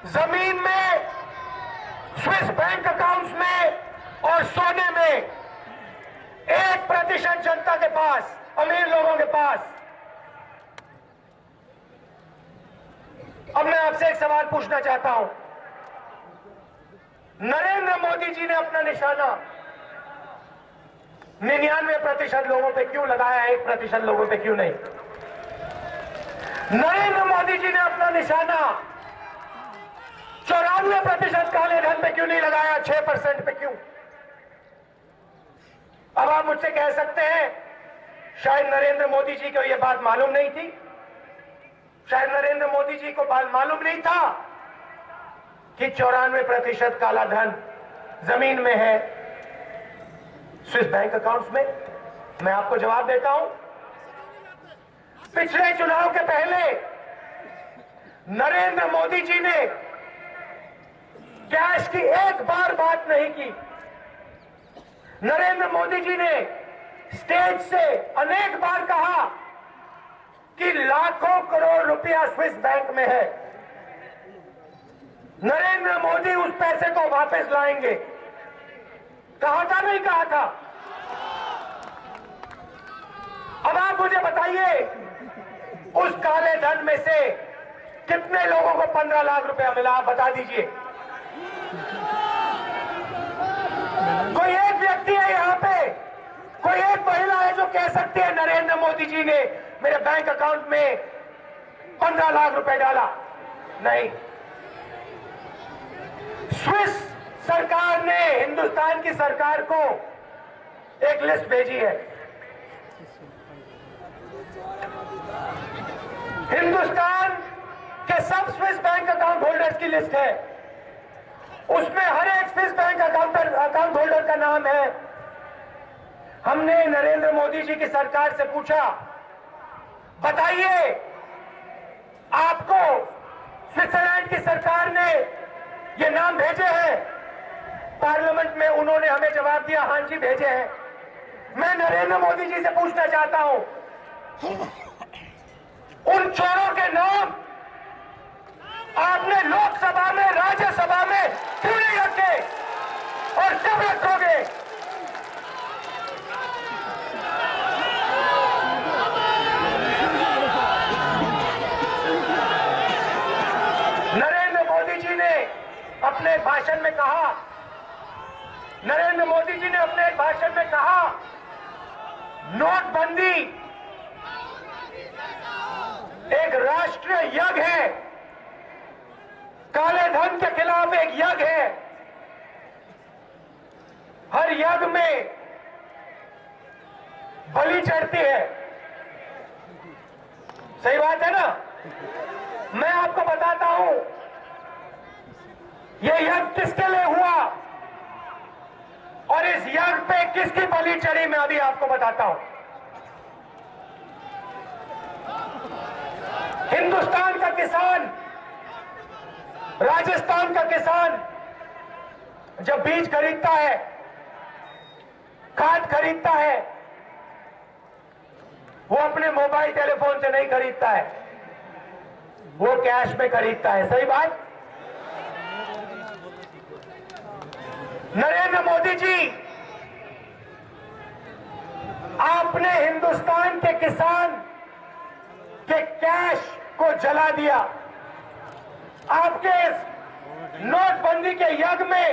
जमीन में, Swiss bank accounts में और सोने में 1% जनता के पास, अमीर लोगों के पास। अब मैं आपसे एक सवाल पूछना चाहता हूं। नरेंद्र मोदी जी ने अपना निशाना 99% लोगों पे क्यों लगाया, 1% लोगों पे क्यों नहीं? नरेंद्र मोदी जी ने अपना निशाना 94% काले धन पे क्यों नहीं लगाया, 6% पे क्यों? अब आप मुझसे कह सकते हैं शायद नरेंद्र मोदी जी को यह बात मालूम नहीं थी, शायद नरेंद्र मोदी जी को बात मालूम नहीं था कि 94% काला धन जमीन में है, स्विस बैंक अकाउंट्स में। मैं आपको जवाब देता हूं, पिछले चुनाव के पहले नरेंद्र मोदी जी ने कैश की एक बार बात नहीं की। नरेंद्र मोदी जी ने स्टेज से अनेक बार कहा कि लाखों करोड़ रुपया स्विस बैंक में है, नरेंद्र मोदी उस पैसे को वापस लाएंगे। कहा था नहीं कहा था? अब आप मुझे बताइए उस काले धन में से कितने लोगों को 15 लाख रुपया मिला, आप बता दीजिए। कोई एक व्यक्ति है यहां पे, कोई एक महिला है जो कह सकती है नरेंद्र मोदी जी ने मेरे बैंक अकाउंट में 15 लाख रुपए डाला? नहीं। स्विस सरकार ने हिंदुस्तान की सरकार को एक लिस्ट भेजी है। हिंदुस्तान के सब स्विस बैंक अकाउंट होल्डर्स की लिस्ट है। उसमें हर एक स्विस बैंक अकाउंट होल्डर का नाम है। हमने नरेंद्र मोदी जी की सरकार से पूछा, बताइए आपको स्विट्जरलैंड की सरकार ने ये नाम भेजे हैं? पार्लियामेंट में उन्होंने हमें जवाब दिया, हां जी भेजे हैं। मैं नरेंद्र मोदी जी से पूछना चाहता हूं, उन चोरों के नाम आपने लोकसभा में, राज्यसभा में क्यों नहीं रखे और कब रखोगे? नरेंद्र मोदी जी ने अपने भाषण में कहा, नरेंद्र मोदी जी ने अपने भाषण में कहा, नोटबंदी एक राष्ट्रीय यज्ञ है, काले धन के खिलाफ एक यज्ञ है। हर यज्ञ में बलि चढ़ती है। सही बात है ना? मैं आपको बताता हूं यह यज्ञ किसके लिए हुआ और इस यज्ञ पे किसकी बलि चढ़ी, मैं अभी आपको बताता हूं। हिंदुस्तान का किसान, राजस्थान का किसान जब बीज खरीदता है, खाद खरीदता है, वो अपने मोबाइल टेलीफोन से नहीं खरीदता है, वो कैश में खरीदता है। सही बात? नरेंद्र मोदी जी, आपने हिंदुस्तान के किसान के कैश को जला दिया। आपके इस नोटबंदी के यज्ञ में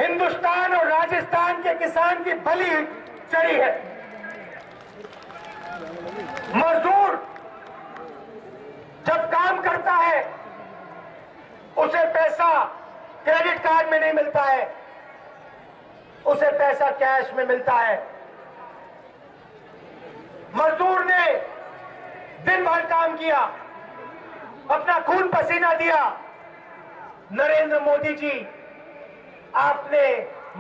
हिंदुस्तान और राजस्थान के किसान की बलि चढ़ी है। मजदूर जब काम करता है उसे पैसा क्रेडिट कार्ड में नहीं मिलता है, उसे पैसा कैश में मिलता है। मजदूर ने दिन भर काम किया, अपना खून पसीना दिया। नरेंद्र मोदी जी, आपने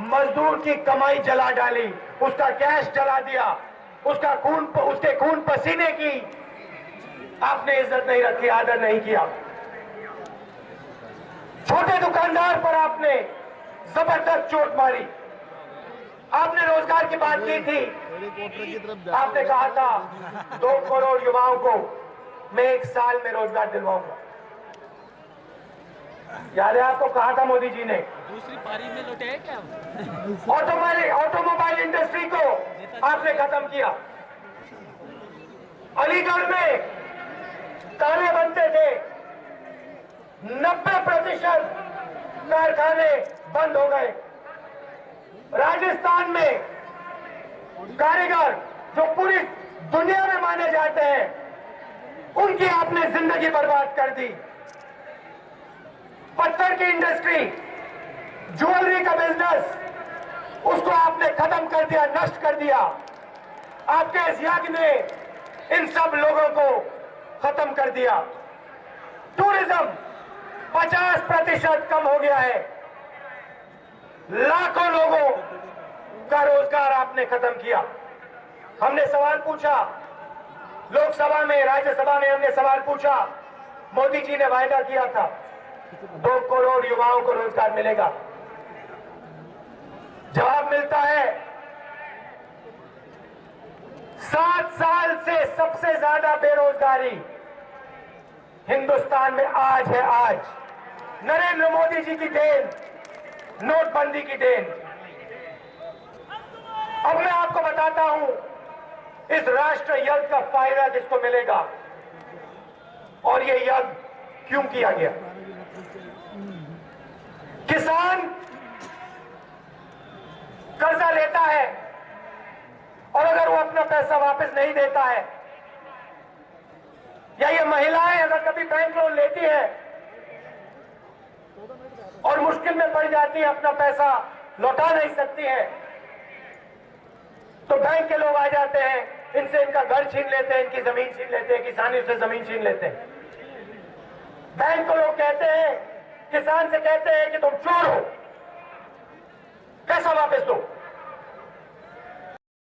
मजदूर की कमाई जला डाली, उसका कैश जला दिया, उसके खून पसीने की आपने इज्जत नहीं रखी, आदर नहीं किया। छोटे दुकानदार पर आपने जबरदस्त चोट मारी। आपने रोजगार की बात की थी, आपने कहा था 2 करोड़ युवाओं को मैं 1 साल में रोजगार दिलवाऊंगा। याद है आपको, कहा था मोदी जी ने दूसरी पारी में लौटे हैं क्या? ऑटोमोबाइल इंडस्ट्री को आपने खत्म किया। अलीगढ़ में ताले बनते थे, 90% कारखाने बंद हो गए। राजस्थान में कारीगर जो पूरी दुनिया में माने जाते हैं, उनकी आपने जिंदगी बर्बाद कर दी। पत्थर की इंडस्ट्री, ज्वेलरी का बिजनेस, उसको आपने खत्म कर दिया, नष्ट कर दिया। आपके इस यज्ञ ने इन सब लोगों को खत्म कर दिया। टूरिज्म 50% कम हो गया है। लाखों लोगों का रोजगार आपने खत्म किया। हमने सवाल पूछा लोकसभा में, राज्यसभा में हमने सवाल पूछा, मोदी जी ने वायदा किया था 2 करोड़ युवाओं को रोजगार मिलेगा। जवाब मिलता है 7 साल से सबसे ज्यादा बेरोजगारी हिंदुस्तान में आज है। आज नरेंद्र मोदी जी की देन, नोटबंदी की देन। अब मैं आपको बताता हूं इस राष्ट्र यज्ञ का फायदा किसको मिलेगा और ये यज्ञ क्यों किया गया। किसान कर्जा लेता है और अगर वो अपना पैसा वापस नहीं देता है, या ये महिलाएं अगर कभी बैंक लोन लेती है और मुश्किल में पड़ जाती है, अपना पैसा लौटा नहीं सकती है, तो बैंक के लोग आ जाते हैं, इनसे इनका घर छीन लेते हैं, इनकी जमीन छीन लेते हैं, किसानी से जमीन छीन लेते हैं। बैंक को लोग कहते हैं, किसान से कहते हैं कि तुम चोर हो, पैसा वापस दो।